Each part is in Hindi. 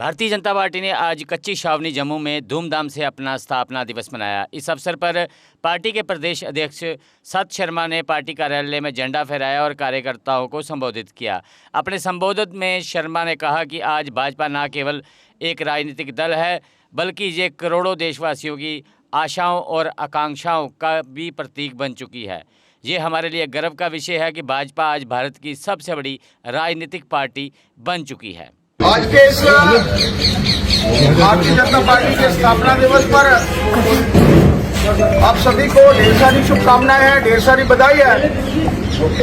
भारतीय जनता पार्टी ने आज कच्ची छावनी जम्मू में धूमधाम से अपना स्थापना दिवस मनाया। इस अवसर पर पार्टी के प्रदेश अध्यक्ष सत शर्मा ने पार्टी कार्यालय में झंडा फहराया और कार्यकर्ताओं को संबोधित किया। अपने संबोधन में शर्मा ने कहा कि आज भाजपा न केवल एक राजनीतिक दल है बल्कि ये करोड़ों देशवासियों की आशाओं और आकांक्षाओं का भी प्रतीक बन चुकी है। ये हमारे लिए गर्व का विषय है कि भाजपा आज भारत की सबसे बड़ी राजनीतिक पार्टी बन चुकी है। आज के इस भारतीय जनता पार्टी के स्थापना दिवस पर आप सभी को ढेर सारी शुभकामनाएं हैं, ढेर सारी बधाई है।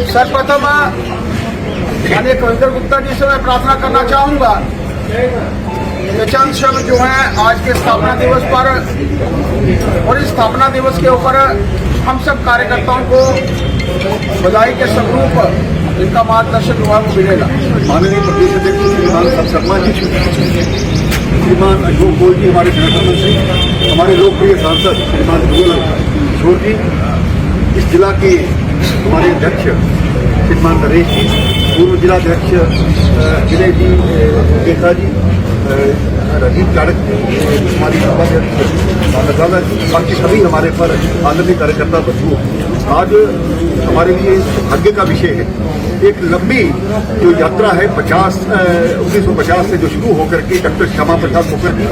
सर्वप्रथम माननीय कविंदर गुप्ता जी से मैं प्रार्थना करना चाहूंगा कि चंद शब्द जो हैं आज के स्थापना दिवस पर और इस स्थापना दिवस के ऊपर हम सब कार्यकर्ताओं को बधाई के स्वरूप इनका मार्गदर्शन हुआ वो मिलेगा। माननीय प्रदेश अध्यक्ष श्रीमान सत शर्मा जी, श्रीमान अशोक गोयल जी हमारे संगठन मंत्री, हमारे लोकप्रिय सांसद श्रीमान जुगल किशोर जी, इस जिला के हमारे अध्यक्ष श्रीमान नरेश जी, पूर्व जिलाध्यक्ष विजय जी केता जी, राजीव चाणक जी, हमारी सभा जी, बाकी सभी हमारे पर आदरणीय कार्यकर्ता बंधु। आज हमारे लिए भाग्य का विषय है। एक लंबी जो यात्रा है 1950 से जो शुरू होकर के डॉक्टर श्यामा प्रसाद मुखर्जी,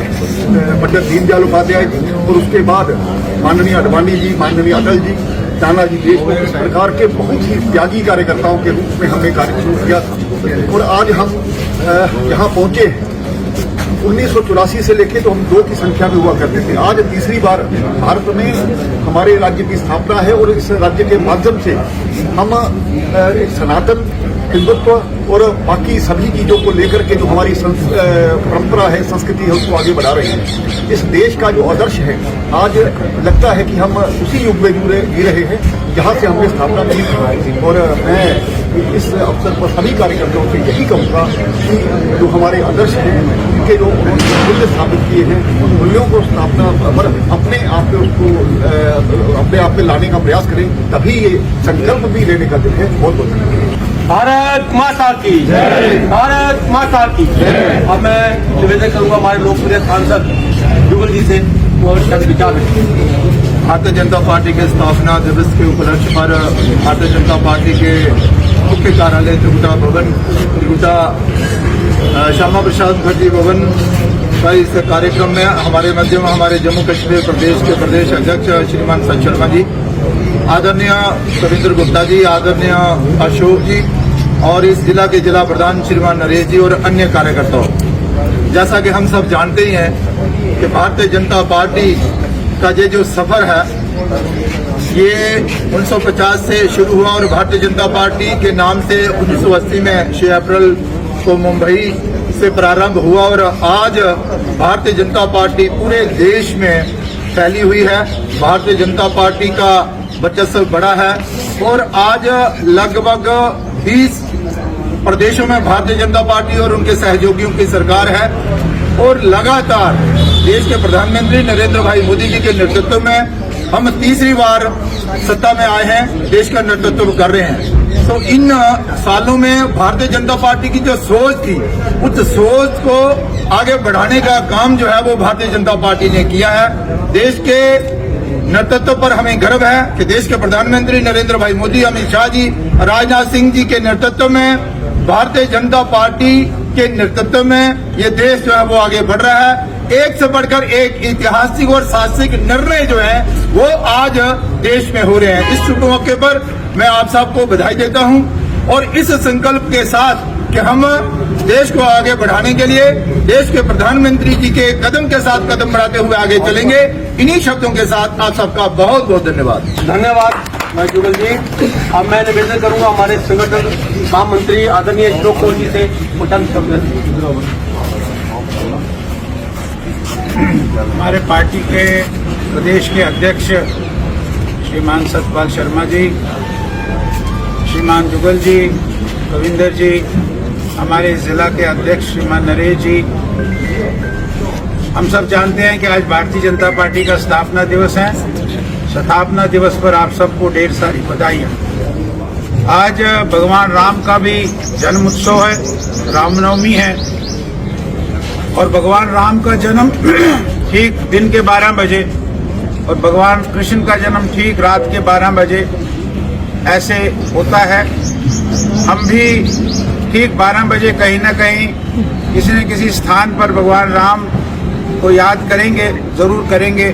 पंडित दीनदयाल उपाध्याय जी और उसके बाद माननीय अडवाणी जी, माननीय अटल जी, नानाजी देशमुख, इस प्रकार के बहुत ही त्यागी कार्यकर्ताओं के रूप में हमने कार्य शुरू किया था और आज हम यहाँ पहुंचे हैं। 1984 से लेके तो हम 2 की संख्या में हुआ करते थे। आज तीसरी बार भारत में हमारे राज्य की स्थापना है और इस राज्य के माध्यम से हम एक सनातन हिंदुत्व और बाकी सभी चीजों को लेकर के जो हमारी परंपरा है, संस्कृति है, उसको आगे बढ़ा रहे हैं। इस देश का जो आदर्श है, आज लगता है कि हम उसी युग में जी रहे हैं जहाँ से हमने स्थापना की थी। और मैं इस अवसर पर सभी कार्यकर्ताओं से यही कहूँगा कि जो हमारे आदर्श हैं, इनके जो मूल्य स्थापित किए हैं, उन मूल्यों को स्थापना पर अपने आप में लाने का प्रयास करें, तभी ये संकल्प भी लेने का दिन है। बहुत बहुत धन्यवाद। भारत माता की जय, भारत माता की जय। अब मैं निवेदन करूंगा हमारे लोकप्रिय सांसद जुगल जी से और विचार। भारतीय जनता पार्टी के स्थापना दिवस के उपलक्ष्य पर भारतीय जनता पार्टी के मुख्य कार्यालय त्रिकुटा भवन, त्रिकुटा श्यामा प्रसाद मुखर्जी भवन का इस कार्यक्रम में हमारे मध्य में हमारे जम्मू कश्मीर प्रदेश के प्रदेश अध्यक्ष श्रीमान सत शर्मा जी, आदरणीय कविंदर गुप्ता जी, आदरणीय अशोक जी और इस जिला के जिला प्रधान श्रीमान नरेश जी और अन्य कार्यकर्ताओं। जैसा कि हम सब जानते ही हैं कि भारतीय जनता पार्टी का ये जो सफर है ये 1950 से शुरू हुआ और भारतीय जनता पार्टी के नाम से 1980 में 6 अप्रैल को मुंबई से प्रारंभ हुआ और आज भारतीय जनता पार्टी पूरे देश में फैली हुई है। भारतीय जनता पार्टी का वर्चस्व बड़ा है और आज लगभग 20 प्रदेशों में भारतीय जनता पार्टी और उनके सहयोगियों की सरकार है और लगातार देश के प्रधानमंत्री नरेंद्र भाई मोदी जी के नेतृत्व में हम तीसरी बार सत्ता में आए हैं, देश का नेतृत्व कर रहे हैं। तो इन सालों में भारतीय जनता पार्टी की जो सोच थी, उस सोच को आगे बढ़ाने का काम जो है वो भारतीय जनता पार्टी ने किया है। देश के नेतृत्व पर हमें गर्व है कि देश के प्रधानमंत्री नरेंद्र भाई मोदी, अमित शाह जी, राजनाथ सिंह जी के नेतृत्व में भारतीय जनता पार्टी के नेतृत्व में ये देश जो है वो आगे बढ़ रहा है। एक से बढ़कर एक ऐतिहासिक और साहसिक निर्णय जो है वो आज देश में हो रहे हैं। इस शुभ मौके पर मैं आप सबको बधाई देता हूं और इस संकल्प के साथ कि हम देश को आगे बढ़ाने के लिए देश के प्रधानमंत्री जी के कदम के साथ कदम बढ़ाते हुए आगे चलेंगे। इन्हीं शब्दों के साथ आप सबका बहुत बहुत धन्यवाद। धन्यवाद मैं जुगल जी। अब मैं निवेदन करूंगा हमारे संगठन महामंत्री आदरणीय अशोक गोयल जी से चंद शब्द। हमारे पार्टी के प्रदेश के अध्यक्ष श्रीमान सतपाल शर्मा जी, श्रीमान जुगल जी, कविंदर जी, हमारे जिला के अध्यक्ष श्रीमान नरेश जी, हम सब जानते हैं कि आज भारतीय जनता पार्टी का स्थापना दिवस है। स्थापना दिवस पर आप सबको ढेर सारी बधाइयाँ। आज भगवान राम का भी जन्म उत्सव है, रामनवमी है और भगवान राम का जन्म ठीक दिन के 12 बजे और भगवान कृष्ण का जन्म ठीक रात के 12 बजे ऐसे होता है। हम भी ठीक 12 बजे कहीं ना कहीं किसी न किसी स्थान पर भगवान राम को याद करेंगे, जरूर करेंगे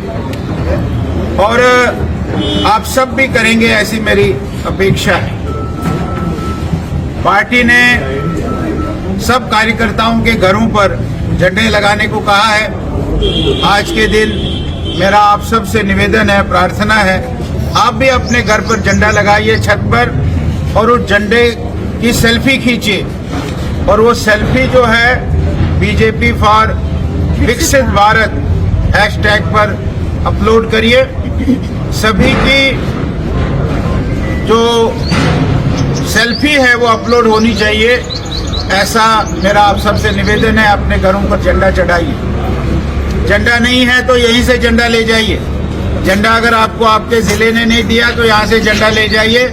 और आप सब भी करेंगे, ऐसी मेरी अपेक्षा है। पार्टी ने सब कार्यकर्ताओं के घरों पर झंडे लगाने को कहा है। आज के दिन मेरा आप सब से निवेदन है, प्रार्थना है, आप भी अपने घर पर झंडा लगाइए छत पर और उस झंडे की सेल्फी खींचिए और वो सेल्फी जो है बीजेपी फॉर विकसित भारत हैशटैग पर अपलोड करिए। सभी की जो सेल्फी है वो अपलोड होनी चाहिए, ऐसा मेरा आप सबसे निवेदन है। अपने घरों पर झंडा चढ़ाइए। झंडा नहीं है तो यहीं से झंडा ले जाइए। झंडा अगर आपको आपके जिले ने नहीं दिया तो यहाँ से झंडा ले जाइए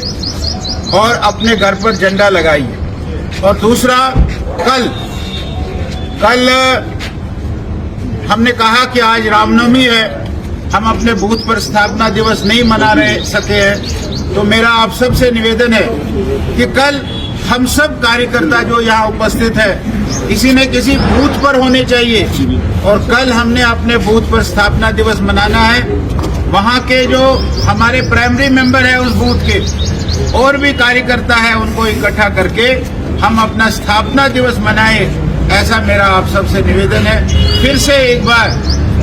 और अपने घर पर झंडा लगाइए। और दूसरा, कल हमने कहा कि आज रामनवमी है, हम अपने बूथ पर स्थापना दिवस नहीं मना सके हैं, तो मेरा आप सबसे निवेदन है कि कल हम सब कार्यकर्ता जो यहाँ उपस्थित है किसी न किसी बूथ पर होने चाहिए और कल हमने अपने बूथ पर स्थापना दिवस मनाना है। वहाँ के जो हमारे प्राइमरी मेंबर है उस बूथ के और भी कार्यकर्ता है, उनको इकट्ठा करके हम अपना स्थापना दिवस मनाएं, ऐसा मेरा आप सबसे निवेदन है। फिर से एक बार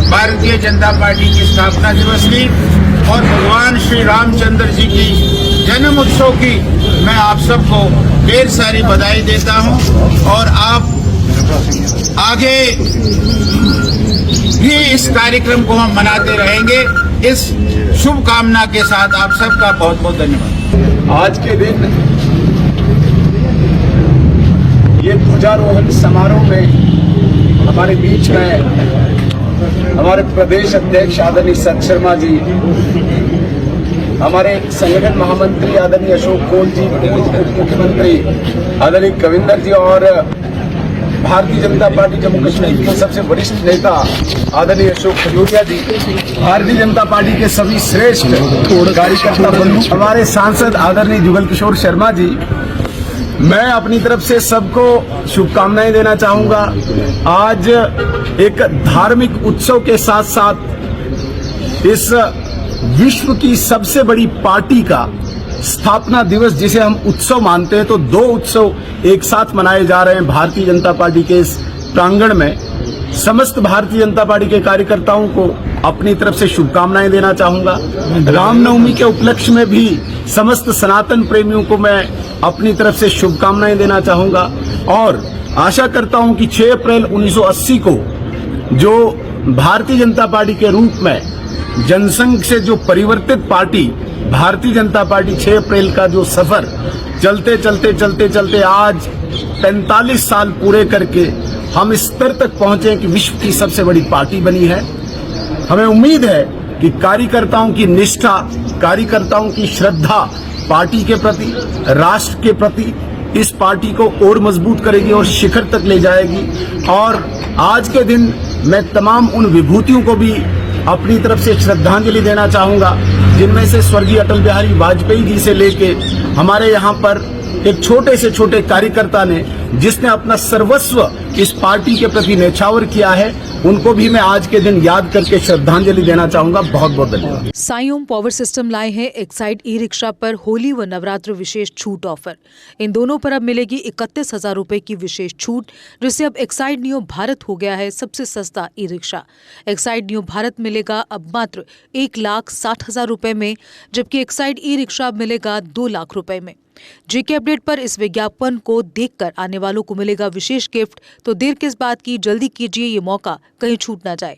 भारतीय जनता पार्टी की स्थापना दिवस की और भगवान श्री रामचंद्र जी की जन्म उत्सव की मैं आप सबको ढेर सारी बधाई देता हूं और आप आगे भी इस कार्यक्रम को हम मनाते रहेंगे। इस शुभकामना के साथ आप सबका बहुत बहुत धन्यवाद। आज के दिन ये ध्वजारोहण समारोह में हमारे बीच में हमारे प्रदेश अध्यक्ष आदरणीय सत शर्मा जी, हमारे संगठन महामंत्री आदरणीय अशोक कोल जी, उप मुख्यमंत्री आदरणीय कविंदर जी और भारतीय जनता पार्टी जम्मू कश्मीर के सबसे वरिष्ठ नेता आदरणीय अशोक खजूरिया जी, भारतीय जनता पार्टी के सभी श्रेष्ठ कार्यकर्ता प्रमुख, हमारे सांसद आदरणीय जुगल किशोर शर्मा जी, मैं अपनी तरफ से सबको शुभकामनाएं देना चाहूंगा। आज एक धार्मिक उत्सव के साथ साथ इस विश्व की सबसे बड़ी पार्टी का स्थापना दिवस जिसे हम उत्सव मानते हैं, तो दो उत्सव एक साथ मनाए जा रहे हैं भारतीय जनता पार्टी के इस प्रांगण में। समस्त भारतीय जनता पार्टी के कार्यकर्ताओं को अपनी तरफ से शुभकामनाएं देना चाहूंगा। रामनवमी के उपलक्ष्य में भी समस्त सनातन प्रेमियों को मैं अपनी तरफ से शुभकामनाएं देना चाहूंगा और आशा करता हूं कि 6 अप्रैल 1980 को जो भारतीय जनता पार्टी के रूप में जनसंघ से जो परिवर्तित पार्टी भारतीय जनता पार्टी 6 अप्रैल का जो सफर चलते आज 45 साल पूरे करके हम इस स्तर तक पहुंचे कि विश्व की सबसे बड़ी पार्टी बनी है। हमें उम्मीद है कि कार्यकर्ताओं की निष्ठा, कार्यकर्ताओं की श्रद्धा पार्टी के प्रति, राष्ट्र के प्रति इस पार्टी को और मजबूत करेगी और शिखर तक ले जाएगी। और आज के दिन मैं तमाम उन विभूतियों को भी अपनी तरफ से श्रद्धांजलि देना चाहूंगा जिनमें से स्वर्गीय अटल बिहारी वाजपेयी जी से लेके हमारे यहाँ पर एक छोटे से छोटे कार्यकर्ता ने जिसने अपना सर्वस्व इस पार्टी के प्रति न्यौछावर किया है, उनको भी मैं आज के दिन याद करके श्रद्धांजलि देना चाहूंगा। बहुत बहुत धन्यवाद। साई ओम पावर सिस्टम लाए हैं एक्साइड ई रिक्शा पर होली व नवरात्र विशेष छूट ऑफर। इन दोनों पर अब मिलेगी 31,000 रुपए की विशेष छूट, जिससे अब एक्साइड नियो भारत हो गया है सबसे सस्ता e rickshaw. Exide neo Bharat मिलेगा अब मात्र 1,60,000 रुपए में, जबकि एक्साइड ई रिक्शा मिलेगा 2 लाख रुपए में। जेके अपडेट पर इस विज्ञापन को देखकर आने वालों को मिलेगा विशेष गिफ्ट, तो देर किस बात की, जल्दी कीजिए, ये मौका कहीं छूट ना जाए।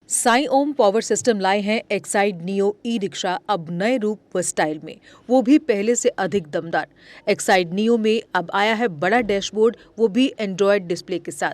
साई ओम पावर सिस्टम लाए हैं एक्साइड नियो ई रिक्शा अब नए रूप व स्टाइल में, वो भी पहले से अधिक दमदार। एक्साइड नियो में अब आया है बड़ा डैशबोर्ड, वो भी एंड्रॉयड डिस्प्ले के साथ।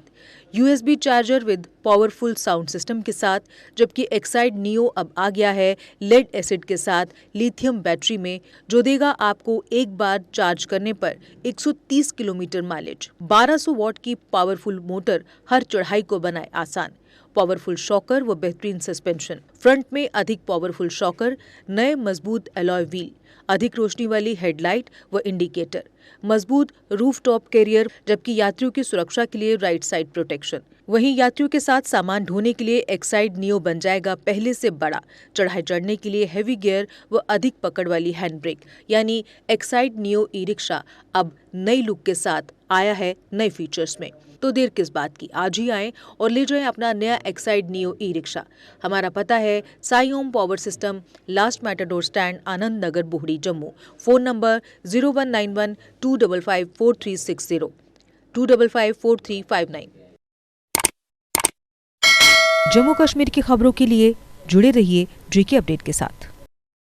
USB charger with powerful sound system के साथ, जबकि एक्साइड नियो अब आ गया है लेड एसिड के साथ लिथियम बैटरी में, जो देगा आपको एक बार चार्ज करने पर 130 किलोमीटर माइलेज। 1200 वॉट की पावरफुल मोटर हर चढ़ाई को बनाए आसान। पावरफुल शॉकर व बेहतरीन सस्पेंशन, फ्रंट में अधिक पावरफुल शॉकर, नए मजबूत एलॉय व्हील, अधिक रोशनी वाली हेडलाइट व इंडिकेटर, मजबूत रूफटॉप कैरियर, जबकि यात्रियों की सुरक्षा के लिए राइट साइड प्रोटेक्शन। वहीं यात्रियों के साथ सामान ढोने के लिए एक्साइड नियो बन जाएगा पहले से बड़ा। चढ़ाई चढ़ने के लिए हैवी गियर व अधिक पकड़ वाली हैंड ब्रेक, यानी एक्साइड नियो ई रिक्शा अब नई लुक के साथ आया है नए फीचर्स में। तो देर किस बात की, आज ही आएं और ले जाएं अपना नया एक्साइड नियो ई रिक्शा। हमारा पता है Sai Om power system, last matador stand, Anand Nagar, Bohri, Jammu. Phone number 0191 255 4360 255 4359। Jammu Kashmir की खबरों के लिए जुड़े रहिए JK अपडेट के साथ।